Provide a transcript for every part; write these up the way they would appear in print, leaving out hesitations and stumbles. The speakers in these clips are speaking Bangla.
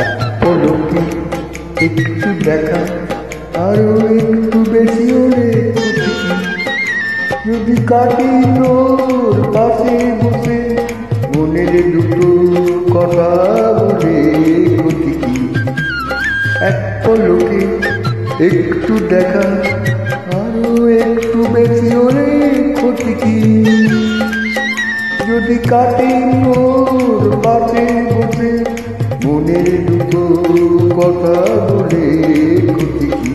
এক পলকে একটু দেখা আরো একটু বেশি হলে যদি কাটি তোর পাশে বসে মনের দুটো কথা বলে ক্ষতি কি। এক পলকে একটু দেখা আরো একটু বেশি হলে ক্ষতি কি। যদি কাটি তোর পাশে বসে মনের দুটো কথা বলে ক্ষতি কি।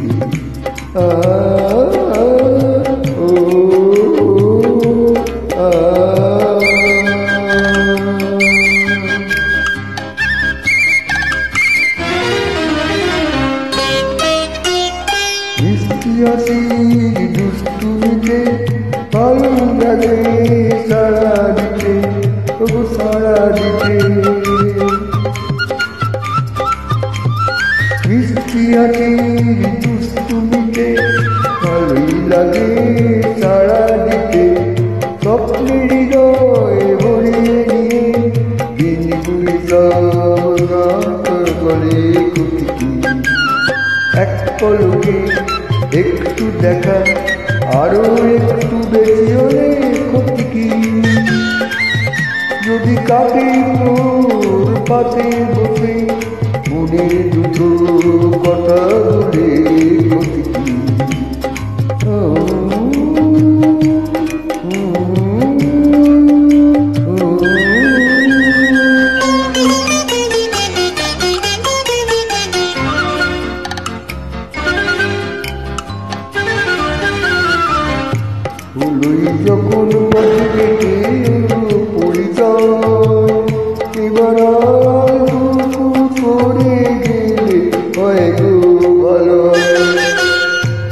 মিষ্টি হাসি দুষ্টুমিতে ভালো লাগে সারা দিতে, তবু সারা দিতে। মিষ্টি হাসি দুষ্টুমিতে ভালোই লাগে সারা দিতে। স্বপ্নের হৃদয় ভরিয়ে নিয়ে দিনগুলি সব করে ক্ষতি। এক পলকে একটু দেখা আরো একটু বেশি হলে ক্ষতি কি। যদি কাটে তোর পাশে বসে মনের দুটো কথা বলে ক্ষতি কি। হলুই যখন বসে পরিচয় এবার করে গেলে হয় গো ভালো।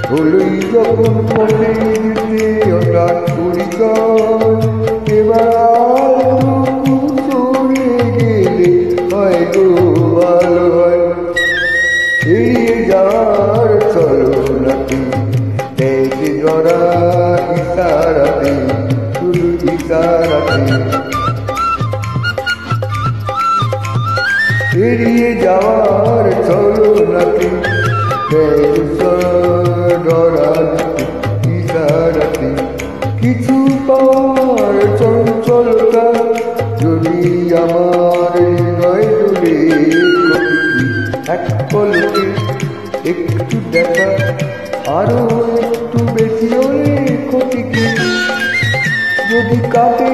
হলুই যখন বসে হঠাৎ পরিচয় এবার করে গেলে হয় গো ভালো হয়। এড়িয়ে যাওয়ার চলো নাকি দেখে জরা ইশারাতে, শুধু ইশারাতে। এড়িয়ে যাওয়ার চলো নাকি ডরা ইশারাতে। কিছু পাওয়ার চঞ্চলতা যদি আমার হৃদয় ডোলে এক পলকে একটু দেখা আরো একটু বেশি হলে ক্ষতি কি। যদি কাটে